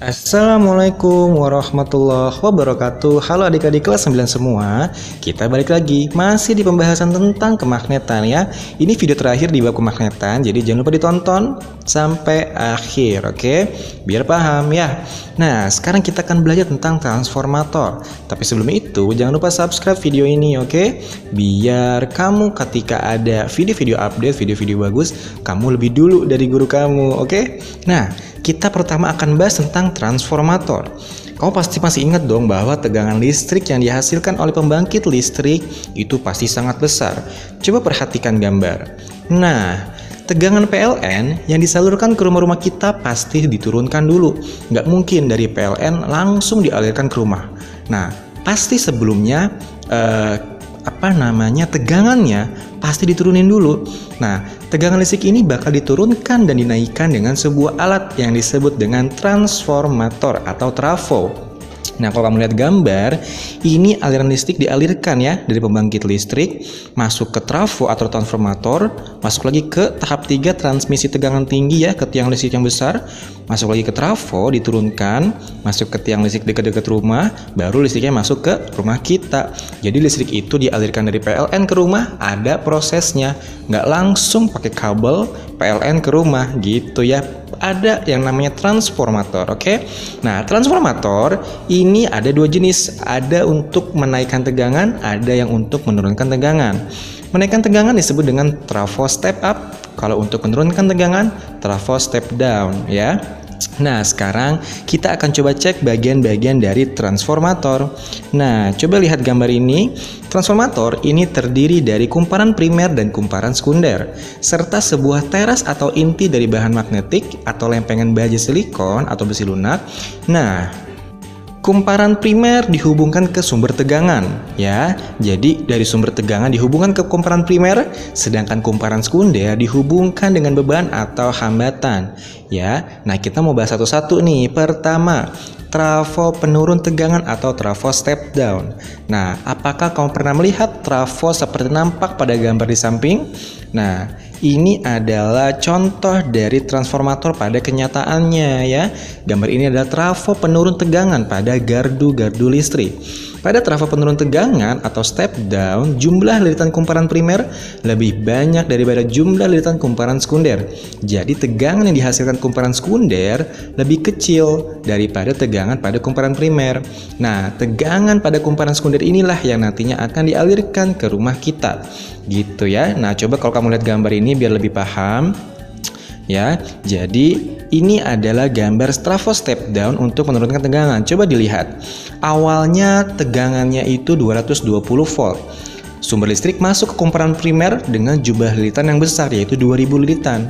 Assalamualaikum warahmatullahi wabarakatuh. Halo adik-adik kelas 9 semua. Kita balik lagi masih di pembahasan tentang kemagnetan ya. Ini video terakhir di bab kemagnetan, jadi jangan lupa ditonton sampai akhir, oke? Biar paham ya. Nah, sekarang kita akan belajar tentang transformator. Tapi sebelum itu, jangan lupa subscribe video ini, oke? Biar kamu ketika ada video-video update, video-video bagus, kamu lebih dulu dari guru kamu, oke? Nah, kita pertama akan bahas tentang transformator. Kamu pasti masih ingat dong bahwa tegangan listrik yang dihasilkan oleh pembangkit listrik itu pasti sangat besar. Coba perhatikan gambar. Nah, tegangan PLN yang disalurkan ke rumah-rumah kita pasti diturunkan dulu. Nggak mungkin dari PLN langsung dialirkan ke rumah. Nah, pasti sebelumnya tegangannya pasti diturunin dulu. Nah, tegangan listrik ini bakal diturunkan dan dinaikkan dengan sebuah alat yang disebut dengan transformator atau trafo. Nah, kalau kamu lihat gambar, ini aliran listrik dialirkan ya dari pembangkit listrik masuk ke trafo atau transformator, masuk lagi ke tahap 3 transmisi tegangan tinggi ya ke tiang listrik yang besar, masuk lagi ke trafo, diturunkan, masuk ke tiang listrik dekat-dekat rumah, baru listriknya masuk ke rumah kita. Jadi listrik itu dialirkan dari PLN ke rumah, ada prosesnya, nggak langsung pakai kabel PLN ke rumah gitu ya. Ada yang namanya transformator, oke? Nah, transformator ini ada dua jenis, ada untuk menaikkan tegangan, ada yang untuk menurunkan tegangan. Menaikkan tegangan disebut dengan trafo step up, kalau untuk menurunkan tegangan, trafo step down ya. Nah, sekarang kita akan coba cek bagian-bagian dari transformator. Nah, coba lihat gambar ini. Transformator ini terdiri dari kumparan primer dan kumparan sekunder, serta sebuah teras atau inti dari bahan magnetik atau lempengan baja silikon atau besi lunak. Nah, kumparan primer dihubungkan ke sumber tegangan ya. Jadi dari sumber tegangan dihubungkan ke kumparan primer, sedangkan kumparan sekunder dihubungkan dengan beban atau hambatan ya. Nah, kita mau bahas satu-satu nih. Pertama, trafo penurun tegangan atau trafo step down. Nah, apakah kamu pernah melihat trafo seperti nampak pada gambar di samping? Nah, ini adalah contoh dari transformator pada kenyataannya ya. Gambar ini adalah trafo penurun tegangan pada gardu-gardu listrik. Pada trafo penurun tegangan atau step down, jumlah lilitan kumparan primer lebih banyak daripada jumlah lilitan kumparan sekunder. Jadi tegangan yang dihasilkan kumparan sekunder lebih kecil daripada tegangan pada kumparan primer. Nah, tegangan pada kumparan sekunder inilah yang nantinya akan dialirkan ke rumah kita. Gitu ya. Nah, coba kalau kamu lihat gambar ini biar lebih paham. Ya, jadi ini adalah gambar trafo step down untuk menurunkan tegangan. Coba dilihat. Awalnya tegangannya itu 220 volt. Sumber listrik masuk ke kumparan primer dengan jumlah lilitan yang besar yaitu 2000 lilitan.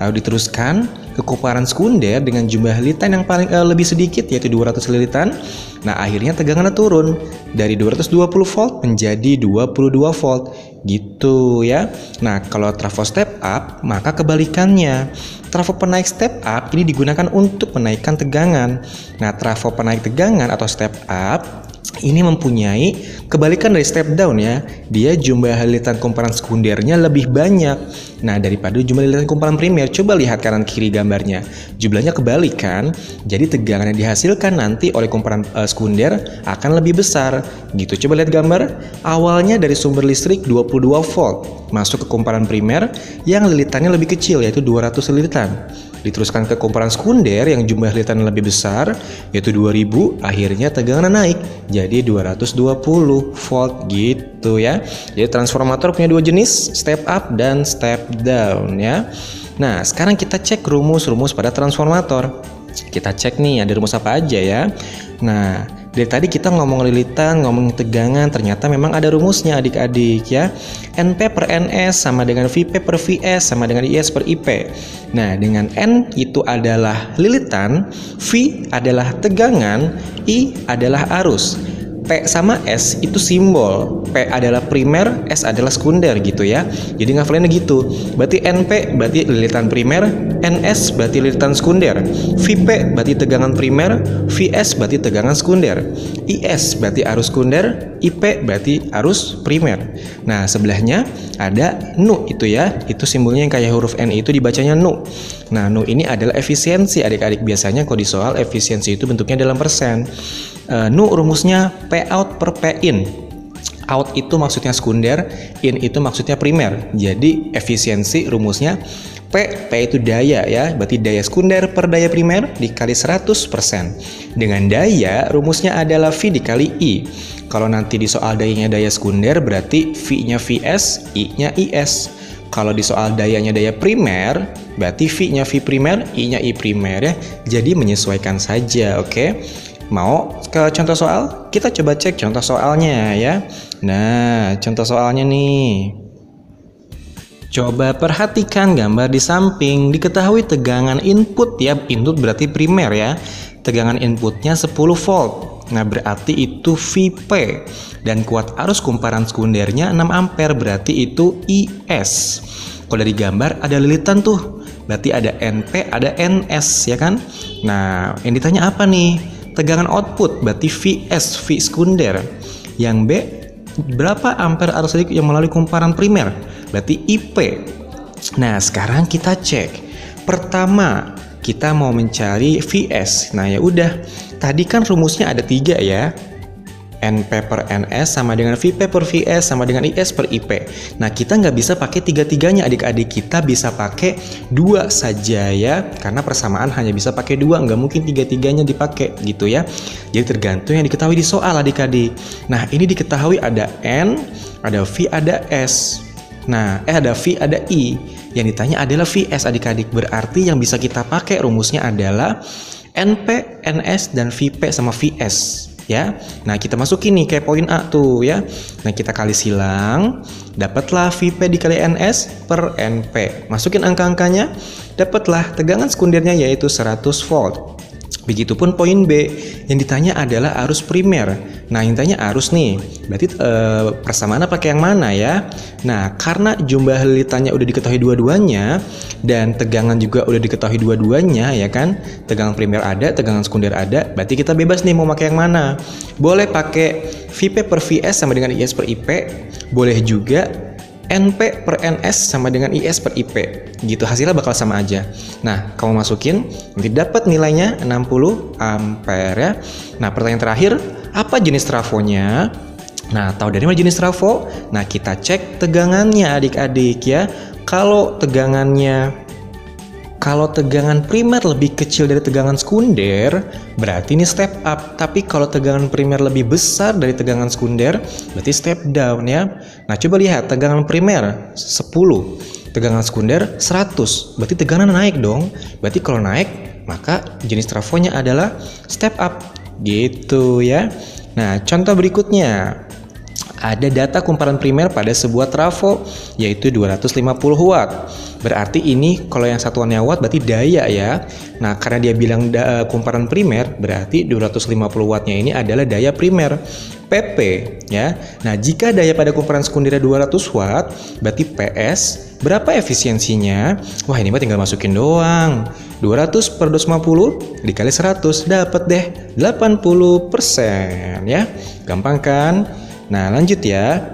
Lalu diteruskan ke kumparan sekunder dengan jumlah lilitan yang paling lebih sedikit yaitu 200 lilitan. Nah, akhirnya tegangannya turun dari 220 volt menjadi 22 volt gitu ya. Nah, kalau trafo step up maka kebalikannya. Trafo penaik step up ini digunakan untuk menaikkan tegangan. Nah, trafo penaik tegangan atau step up ini mempunyai kebalikan dari step down ya. Dia jumlah lilitan kumparan sekundernya lebih banyak daripada jumlah lilitan kumparan primer. Coba lihat kanan kiri gambarnya. Jumlahnya kebalikan. Jadi tegangan yang dihasilkan nanti oleh kumparan sekunder akan lebih besar. Gitu. Coba lihat gambar. Awalnya dari sumber listrik 22 volt masuk ke kumparan primer yang lilitannya lebih kecil yaitu 200 lilitan. Diteruskan ke kumparan sekunder yang jumlah lilitan lebih besar yaitu 2000, akhirnya tegangan naik jadi 220 volt gitu ya. Jadi transformator punya dua jenis, step up dan step down ya. Nah, sekarang kita cek rumus-rumus pada transformator. Kita cek nih ada rumus apa aja ya. Nah, dari tadi kita ngomong lilitan, ngomong tegangan, ternyata memang ada rumusnya adik-adik ya. NP per NS sama dengan VP per VS sama dengan IS per IP. Nah, dengan N itu adalah lilitan, V adalah tegangan, I adalah arus. P sama S itu simbol. P adalah primer, S adalah sekunder gitu ya. Jadi ngafalinnya gitu. Berarti NP berarti lilitan primer, NS berarti lilitan sekunder, VP berarti tegangan primer, VS berarti tegangan sekunder, IS berarti arus sekunder, IP berarti arus primer. Nah, sebelahnya ada Nu itu ya. Itu simbolnya yang kayak huruf N itu dibacanya Nu. Nah, Nu ini adalah efisiensi. Adik-adik biasanya kalau di soal efisiensi itu bentuknya dalam persen. Nu rumusnya P out per P in. Out itu maksudnya sekunder, in itu maksudnya primer. Jadi efisiensi rumusnya P itu daya ya, berarti daya sekunder per daya primer dikali 100%. Dengan daya rumusnya adalah V dikali I. Kalau nanti di soal dayanya daya sekunder berarti V-nya VS, I-nya IS. Kalau di soal dayanya daya primer berarti V-nya V primer, I-nya I primer ya. Jadi menyesuaikan saja, oke? Mau ke contoh soal? Kita coba cek contoh soalnya ya. Nah, contoh soalnya nih. Coba perhatikan gambar di samping. Diketahui tegangan input ya. Input berarti primer ya. Tegangan inputnya 10 volt. Nah, berarti itu VP. Dan kuat arus kumparan sekundernya 6 ampere. Berarti itu IS. Kalau dari gambar ada lilitan tuh. Berarti ada NP, ada NS ya kan? Nah, yang ditanya apa nih? Tegangan output berarti VS, V sekunder. Yang B, berapa ampere arus listrik yang melalui kumparan primer? Berarti IP. Nah, sekarang kita cek. Pertama, kita mau mencari VS. Nah, ya udah. Tadi kan rumusnya ada 3 ya. NP per NS sama dengan VP per VS sama dengan IS per IP. Nah, kita nggak bisa pakai 3-3-nya adik-adik, kita bisa pakai 2 saja ya, karena persamaan hanya bisa pakai 2, nggak mungkin 3-3-nya dipakai gitu ya. Jadi tergantung yang diketahui di soal adik-adik. Nah, ini diketahui ada N, ada V, ada S. Nah, ada V, ada I. Yang ditanya adalah VS adik-adik, berarti yang bisa kita pakai rumusnya adalah NP, NS, dan VP sama VS. Ya, nah kita masukin nih kayak poin A tuh ya. Nah kita kali silang, dapatlah VP dikali NS per NP. Masukin angka-angkanya, dapatlah tegangan sekundernya yaitu 100 volt. Begitupun poin B, yang ditanya adalah arus primer. Nah, yang ditanya arus nih, berarti persamaannya pakai yang mana ya? Nah, karena jumlah lilitannya udah diketahui dua-duanya dan tegangan juga udah diketahui dua-duanya ya kan? Tegangan primer ada, tegangan sekunder ada, berarti kita bebas nih mau pakai yang mana. Boleh pakai VP per VS sama dengan IS per IP, boleh juga NP per NS sama dengan IS per IP gitu, hasilnya bakal sama aja. Nah, kamu masukin nanti dapat nilainya 60 ampere ya. Nah, pertanyaan terakhir, apa jenis trafonya? Nah, tahu dari mana jenis trafo? Nah, kita cek tegangannya adik-adik ya. Kalau tegangan primer lebih kecil dari tegangan sekunder, berarti ini step up. Tapi kalau tegangan primer lebih besar dari tegangan sekunder, berarti step down ya. Nah, coba lihat tegangan primer 10, tegangan sekunder 100. Berarti tegangan naik dong. Berarti kalau naik, maka jenis trafonya adalah step up gitu ya. Nah, contoh berikutnya. Ada data kumparan primer pada sebuah trafo yaitu 250 watt. Berarti ini kalau yang satuannya watt berarti daya ya. Nah, karena dia bilang kumparan primer berarti 250 wattnya ini adalah daya primer PP ya. Nah, jika daya pada kumparan sekundernya 200 watt berarti PS berapa efisiensinya? Wah, ini mah tinggal masukin doang. 200 per 250 dikali 100 dapat deh 80% ya. Gampang kan? Nah, lanjut ya.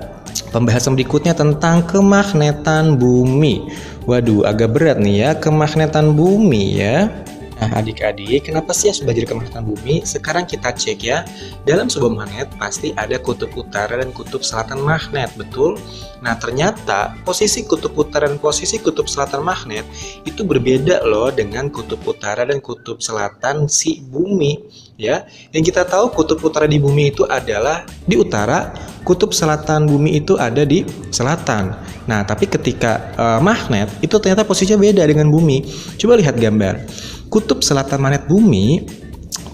Pembahasan berikutnya tentang kemagnetan bumi. Waduh, agak berat nih ya, kemagnetan bumi ya. Nah, adik-adik, kenapa sih harus belajar kemagnetan bumi? Sekarang kita cek ya. Dalam sebuah magnet pasti ada kutub utara dan kutub selatan magnet, betul? Nah, ternyata posisi kutub utara dan posisi kutub selatan magnet itu berbeda loh dengan kutub utara dan kutub selatan si bumi, ya. Yang kita tahu kutub utara di bumi itu adalah di utara, kutub selatan bumi itu ada di selatan. Nah, tapi ketika magnet itu ternyata posisinya beda dengan bumi. Coba lihat gambar. Kutub selatan magnet bumi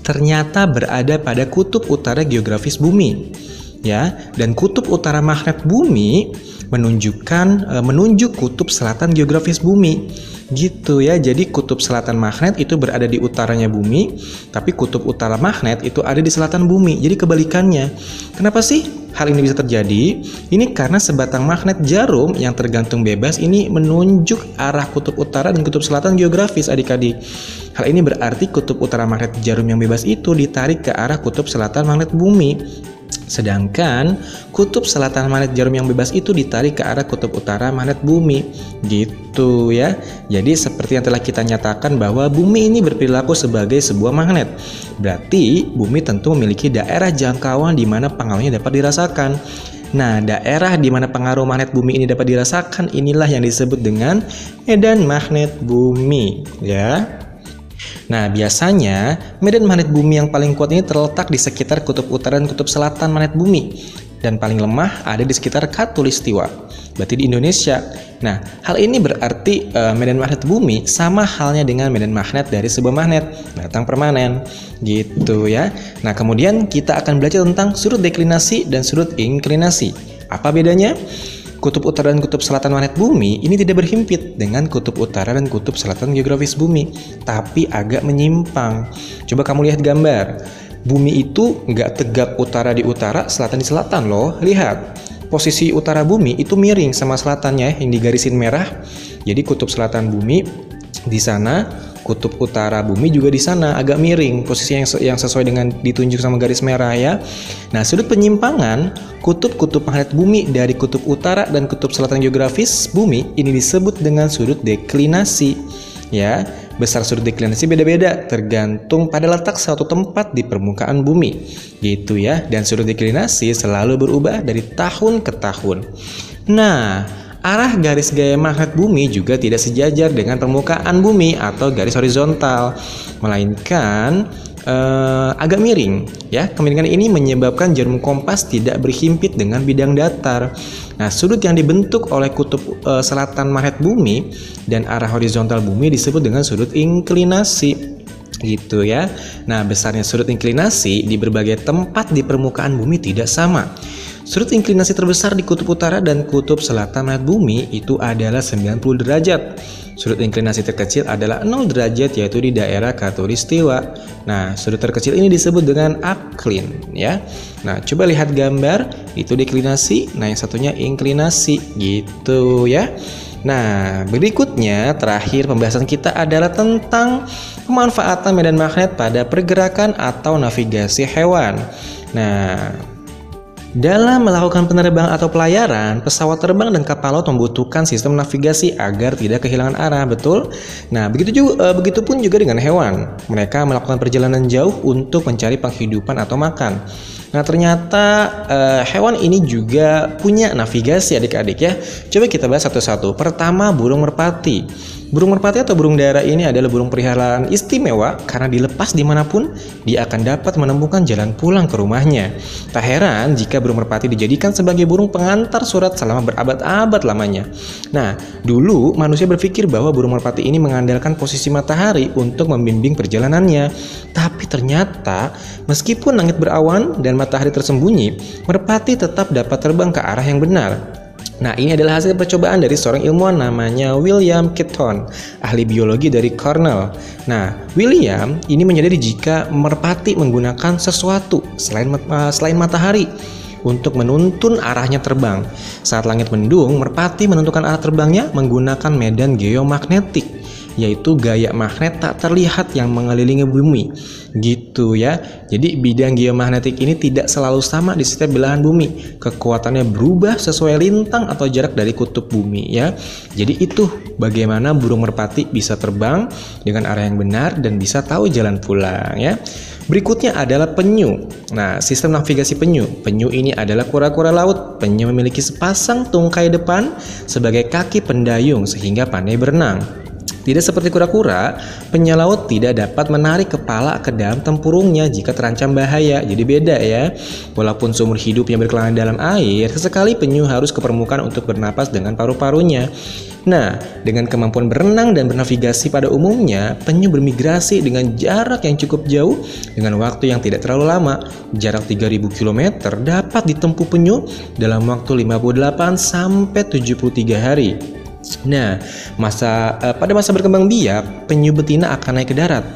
ternyata berada pada kutub utara geografis bumi, ya. Dan kutub utara magnet bumi menunjuk kutub selatan geografis bumi. Gitu ya. Jadi kutub selatan magnet itu berada di utaranya bumi, tapi kutub utara magnet itu ada di selatan bumi. Jadi kebalikannya. Kenapa sih hal ini bisa terjadi? Ini karena sebatang magnet jarum yang tergantung bebas ini menunjuk arah kutub utara dan kutub selatan geografis, adik-adik. Hal ini berarti kutub utara magnet jarum yang bebas itu ditarik ke arah kutub selatan magnet bumi. Sedangkan kutub selatan magnet jarum yang bebas itu ditarik ke arah kutub utara magnet bumi. Gitu ya. Jadi seperti yang telah kita nyatakan bahwa bumi ini berperilaku sebagai sebuah magnet. Berarti bumi tentu memiliki daerah jangkauan di mana pengaruhnya dapat dirasakan. Nah, daerah di mana pengaruh magnet bumi ini dapat dirasakan inilah yang disebut dengan medan magnet bumi, ya. Nah, biasanya medan magnet bumi yang paling kuat ini terletak di sekitar kutub utara dan kutub selatan magnet bumi, dan paling lemah ada di sekitar khatulistiwa, berarti di Indonesia. Nah, hal ini berarti medan magnet bumi sama halnya dengan medan magnet dari sebuah magnet, datang permanen, gitu ya. Nah, kemudian kita akan belajar tentang sudut deklinasi dan sudut inklinasi. Apa bedanya? Kutub utara dan kutub selatan magnet bumi ini tidak berhimpit dengan kutub utara dan kutub selatan geografis bumi, tapi agak menyimpang. Coba kamu lihat gambar. Bumi itu nggak tegak utara di utara, selatan di selatan loh. Lihat, posisi utara bumi itu miring sama selatannya yang digarisin merah. Jadi kutub selatan bumi di sana, kutub utara bumi juga di sana agak miring, posisi yang sesuai dengan ditunjuk sama garis merah ya. Nah, sudut penyimpangan kutub-kutub magnet bumi dari kutub utara dan kutub selatan geografis bumi ini disebut dengan sudut deklinasi ya. Besar sudut deklinasi beda-beda tergantung pada letak suatu tempat di permukaan bumi gitu ya, dan sudut deklinasi selalu berubah dari tahun ke tahun. Nah, arah garis gaya magnet bumi juga tidak sejajar dengan permukaan bumi atau garis horizontal, melainkan agak miring ya. Kemiringan ini menyebabkan jarum kompas tidak berhimpit dengan bidang datar. Nah, sudut yang dibentuk oleh kutub selatan magnet bumi dan arah horizontal bumi disebut dengan sudut inklinasi. Gitu ya. Nah, besarnya sudut inklinasi di berbagai tempat di permukaan bumi tidak sama. Sudut inklinasi terbesar di kutub utara dan kutub selatan magnet bumi itu adalah 90 derajat. Sudut inklinasi terkecil adalah 0 derajat, yaitu di daerah khatulistiwa. Nah, sudut terkecil ini disebut dengan aklin ya. Nah, coba lihat gambar, itu deklinasi, nah yang satunya inklinasi gitu ya. Nah, berikutnya terakhir pembahasan kita adalah tentang pemanfaatan medan magnet pada pergerakan atau navigasi hewan. Nah, dalam melakukan penerbangan atau pelayaran, pesawat terbang dan kapal laut membutuhkan sistem navigasi agar tidak kehilangan arah, betul? Nah, begitupun juga dengan hewan. Mereka melakukan perjalanan jauh untuk mencari penghidupan atau makan. Nah, ternyata hewan ini juga punya navigasi, adik-adik ya. Coba kita bahas satu-satu. Pertama, burung merpati. Burung merpati atau burung dara ini adalah burung peliharaan istimewa karena dilepas dimanapun dia akan dapat menemukan jalan pulang ke rumahnya. Tak heran jika burung merpati dijadikan sebagai burung pengantar surat selama berabad-abad lamanya. Nah, dulu manusia berpikir bahwa burung merpati ini mengandalkan posisi matahari untuk membimbing perjalanannya. Tapi ternyata meskipun langit berawan dan matahari tersembunyi, merpati tetap dapat terbang ke arah yang benar. Nah, ini adalah hasil percobaan dari seorang ilmuwan namanya William Keaton, ahli biologi dari Cornell. Nah, William ini menyadari jika merpati menggunakan sesuatu selain matahari untuk menuntun arahnya terbang. Saat langit mendung, merpati menentukan arah terbangnya menggunakan medan geomagnetik, yaitu gaya magnet tak terlihat yang mengelilingi bumi. Gitu ya. Jadi bidang geomagnetik ini tidak selalu sama di setiap belahan bumi. Kekuatannya berubah sesuai lintang atau jarak dari kutub bumi ya. Jadi itu bagaimana burung merpati bisa terbang dengan arah yang benar dan bisa tahu jalan pulang ya. Berikutnya adalah penyu. Nah, sistem navigasi penyu. Penyu ini adalah kura-kura laut. Penyu memiliki sepasang tungkai depan sebagai kaki pendayung sehingga pandai berenang. Tidak seperti kura-kura, penyu laut tidak dapat menarik kepala ke dalam tempurungnya jika terancam bahaya. Jadi beda ya. Walaupun seumur hidupnya berkelana dalam air, sesekali penyu harus ke permukaan untuk bernapas dengan paru-parunya. Nah, dengan kemampuan berenang dan bernavigasi pada umumnya, penyu bermigrasi dengan jarak yang cukup jauh dengan waktu yang tidak terlalu lama. Jarak 3000 km dapat ditempuh penyu dalam waktu 58 sampai 73 hari. Nah, pada masa berkembang biak, penyu betina akan naik ke darat.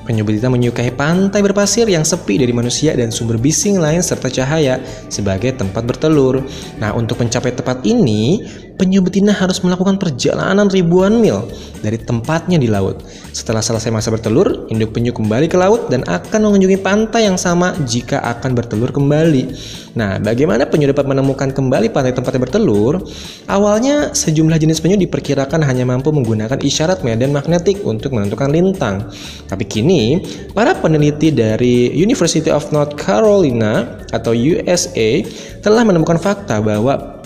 Penyu betina menyukai pantai berpasir yang sepi dari manusia dan sumber bising lain serta cahaya sebagai tempat bertelur. Nah, untuk mencapai tempat ini, penyu betina harus melakukan perjalanan ribuan mil dari tempatnya di laut. Setelah selesai masa bertelur, induk penyu kembali ke laut dan akan mengunjungi pantai yang sama jika akan bertelur kembali. Nah, bagaimana penyu dapat menemukan kembali pantai tempatnya bertelur? Awalnya, sejumlah jenis penyu diperkirakan hanya mampu menggunakan isyarat medan magnetik untuk menentukan lintang. Tapi kini, para peneliti dari University of North Carolina atau USA telah menemukan fakta bahwa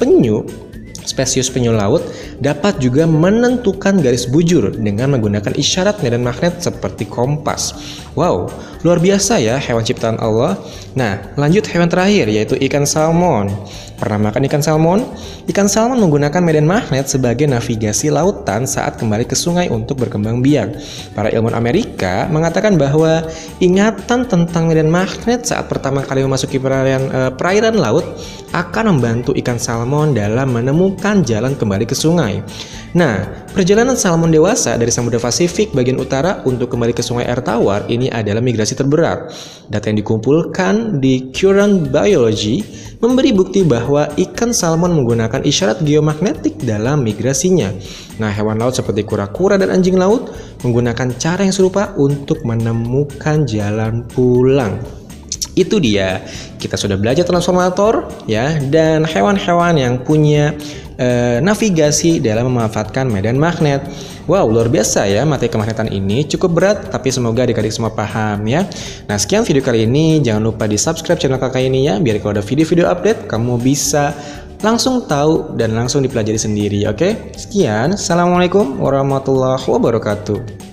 spesies penyu laut dapat juga menentukan garis bujur dengan menggunakan isyarat medan magnet seperti kompas. Wow, luar biasa ya hewan ciptaan Allah. Nah, lanjut hewan terakhir yaitu ikan salmon. Pernah makan ikan salmon? Ikan salmon menggunakan medan magnet sebagai navigasi lautan saat kembali ke sungai untuk berkembang biak. Para ilmuwan Amerika mengatakan bahwa ingatan tentang medan magnet saat pertama kali memasuki perairan laut akan membantu ikan salmon dalam menemukan jalan kembali ke sungai. Nah, perjalanan salmon dewasa dari Samudra Pasifik bagian utara untuk kembali ke Sungai Air Tawar ini adalah migrasi terberat. Data yang dikumpulkan di Current Biology memberi bukti bahwa ikan salmon menggunakan isyarat geomagnetik dalam migrasinya. Nah, hewan laut seperti kura-kura dan anjing laut menggunakan cara yang serupa untuk menemukan jalan pulang. Itu dia, kita sudah belajar transformator ya, dan hewan-hewan yang punya navigasi dalam memanfaatkan medan magnet. Wow, luar biasa ya materi kemagnetan ini, cukup berat tapi semoga adik-adik semua paham ya. Nah, sekian video kali ini, jangan lupa di subscribe channel kakak ini ya, biar kalau ada video-video update kamu bisa langsung tahu dan langsung dipelajari sendiri. Oke, sekian, assalamualaikum warahmatullahi wabarakatuh.